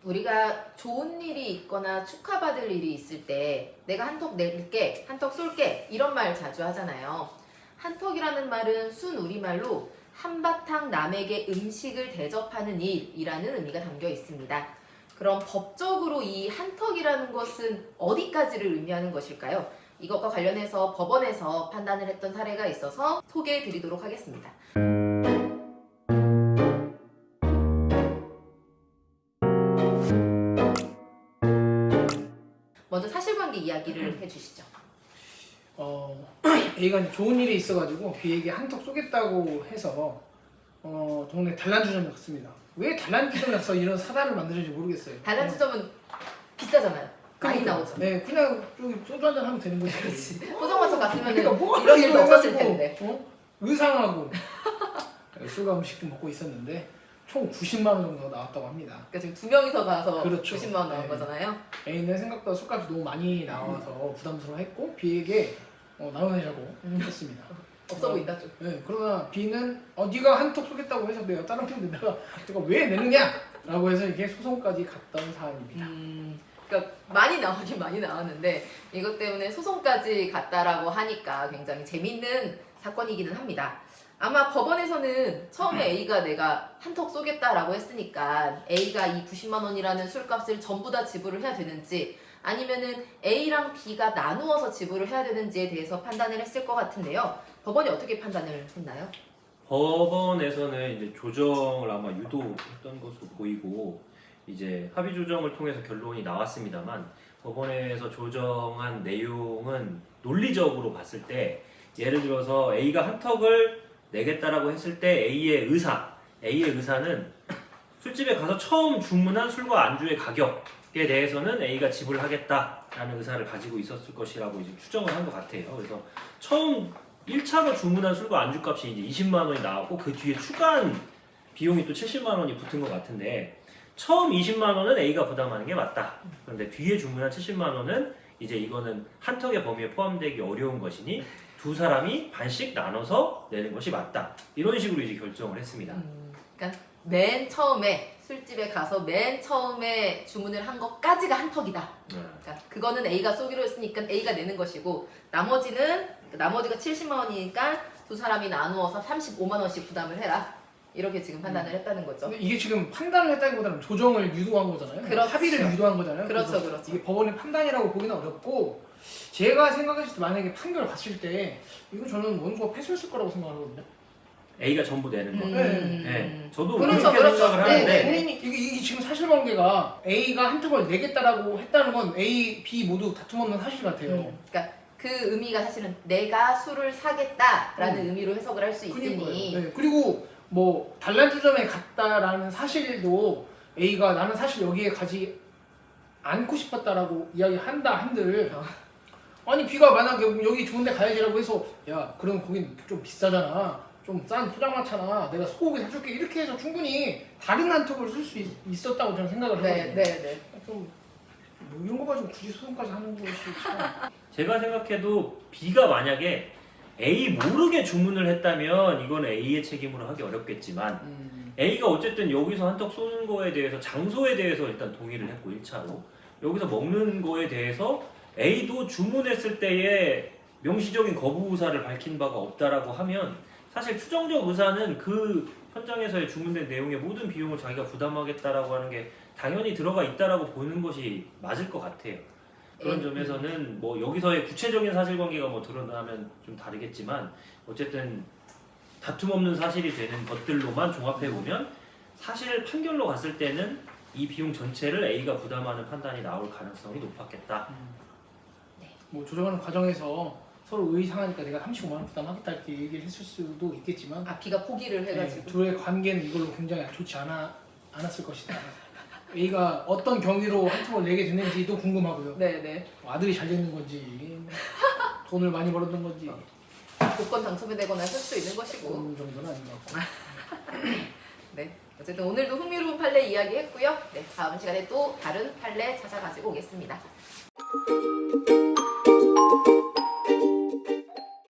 우리가 좋은 일이 있거나 축하받을 일이 있을 때 내가 한턱 낼게, 한턱 쏠게 이런 말 자주 하잖아요. 한턱이라는 말은 순우리말로 한바탕 남에게 음식을 대접하는 일이라는 의미가 담겨 있습니다. 그럼 법적으로 이 한턱이라는 것은 어디까지를 의미하는 것일까요? 이것과 관련해서 법원에서 판단을 했던 사례가 있어서 소개해 드리도록 하겠습니다. 먼저 사실관계 이야기를 해주시죠. A가 이제 좋은 일이 있어가지고 B에게 한턱 쏘겠다고 해서 동네 단란주점에 갔습니다. 왜 단란주점에 가서 이런 사단을 만드는지 모르겠어요. 단란주점은 비싸잖아요. 많이 나오죠. 네, 그냥 저기 소주 한잔 하면 되는 거지. 그렇지. 포장마차 갔으면 그러니까 뭐 이런 일도 없었을 해가지고, 텐데. 의상하고 술과 음식 좀 먹고 있었는데 총 90만 원 정도 나왔다고 합니다. 그러니까 지금 두 명이서 가서 그렇죠. 90만 원 나온 네. 거잖아요. A는 생각보다 술값이 너무 많이 나와서 부담스러워했고 B에게 나눠내자고 했습니다. 없어 보인다 좀. 네, 그러나 B는 네가 한턱 쏘겠다고 해서 내가 다른 분인데 내가 왜 내느냐? 라고 해서 이게 소송까지 갔던 사안입니다. 그러니까 많이 나오긴 많이 나왔는데 이것 때문에 소송까지 갔다라고 하니까 굉장히 재밌는 사건이기는 합니다. 아마 법원에서는 처음에 A가 내가 한턱 쏘겠다라고 했으니까 A가 이 90만 원이라는 술값을 전부 다 지불을 해야 되는지 아니면은 A랑 B가 나누어서 지불을 해야 되는지에 대해서 판단을 했을 것 같은데요. 법원이 어떻게 판단을 했나요? 법원에서는 이제 조정을 아마 유도했던 것으로 보이고 이제 합의 조정을 통해서 결론이 나왔습니다만 법원에서 조정한 내용은 논리적으로 봤을 때 예를 들어서 A가 한턱을 내겠다라고 했을 때 A의 의사는 술집에 가서 처음 주문한 술과 안주의 가격에 대해서는 A가 지불하겠다라는 의사를 가지고 있었을 것이라고 이제 추정을 한 것 같아요. 그래서 처음 1차로 주문한 술과 안주값이 이제 20만 원이 나왔고 그 뒤에 추가한 비용이 또 70만 원이 붙은 것 같은데 처음 20만 원은 A가 부담하는 게 맞다. 그런데 뒤에 주문한 70만 원은 이제 이거는 한턱의 범위에 포함되기 어려운 것이니 두 사람이 반씩 나눠서 내는 것이 맞다. 이런 식으로 이제 결정을 했습니다. 그러니까 맨 처음에 술집에 가서 맨 처음에 주문을 한 것까지가 한턱이다. 그러니까 그거는 A가 쏘기로 했으니까 A가 내는 것이고 나머지가 70만 원이니까 두 사람이 나누어서 35만 원씩 부담을 해라. 이렇게 지금 판단을 했다는 거죠. 근데 이게 지금 판단을 했다기보다는 조정을 유도한 거잖아요. 그렇죠. 합의를 유도한 거잖아요. 그렇죠, 그렇죠. 이게 법원의 판단이라고 보기는 어렵고 제가 생각했을 때 만약에 판결을 봤을 때 이건 저는 원고가 패소했을 거라고 생각하거든요. A가 전부 내는 거. 네. 저도 그렇죠, 그렇게 그렇죠. 생각을 하는데 네. 본인이 이게 지금 사실관계가 A가 한턱을 내겠다라고 했다는 건 A, B 모두 다툼 없는 사실 같아요. 그러니까 그 의미가 사실은 내가 술을 사겠다라는 의미로 해석을 할 수 있으니 네. 그리고 뭐 단란주점에 갔다라는 사실도 A가 나는 사실 여기에 가지 않고 싶었다라고 이야기한다 한들 아니 B가 만약에 여기 좋은데 가야지라고 해서 야 그럼 거긴 좀 비싸잖아 좀 싼 포장마차나 내가 소고기 사줄게 이렇게 해서 충분히 다른 한턱을 쓸 수 있었다고 저는 생각을 하거든요. 네. 좀 뭐 이런 거 가지고 굳이 소송까지 하는 것이 참 제가 생각해도 B가 만약에 A 모르게 주문을 했다면 이건 A의 책임으로 하기 어렵겠지만 A가 어쨌든 여기서 한턱 쏘는 거에 대해서 장소에 대해서 일단 동의를 했고 1차로 여기서 먹는 거에 대해서 A도 주문했을 때에 명시적인 거부 의사를 밝힌 바가 없다라고 하면 사실 추정적 의사는 그 현장에서의 주문된 내용의 모든 비용을 자기가 부담하겠다라고 하는 게 당연히 들어가 있다라고 보는 것이 맞을 것 같아요. 그런 점에서는 뭐 여기서의 구체적인 사실관계가 뭐 드러나면 좀 다르겠지만 어쨌든 다툼 없는 사실이 되는 것들로만 종합해 보면 사실 판결로 갔을 때는 이 비용 전체를 A가 부담하는 판단이 나올 가능성이 높았겠다. 뭐 조정하는 과정에서 서로 의상하니까 내가 35만 원 부담하겠다 이렇게 얘기를 했을 수도 있겠지만 B가 포기를 해가지고 둘의 관계는 이걸로 굉장히 좋지 않았을 것이다. A가 어떤 경위로 한턱을 내게 됐는지도 궁금하고요. 네네. 아들이 잘 되는 건지 돈을 많이 벌었던 건지 복권 당첨이 되거나 할 수도 있는 것이고 그런 정도는 아닌 것 같고. 네. 어쨌든 오늘도 흥미로운 판례 이야기 했고요. 네, 다음 시간에 또 다른 판례 찾아가지고 오겠습니다.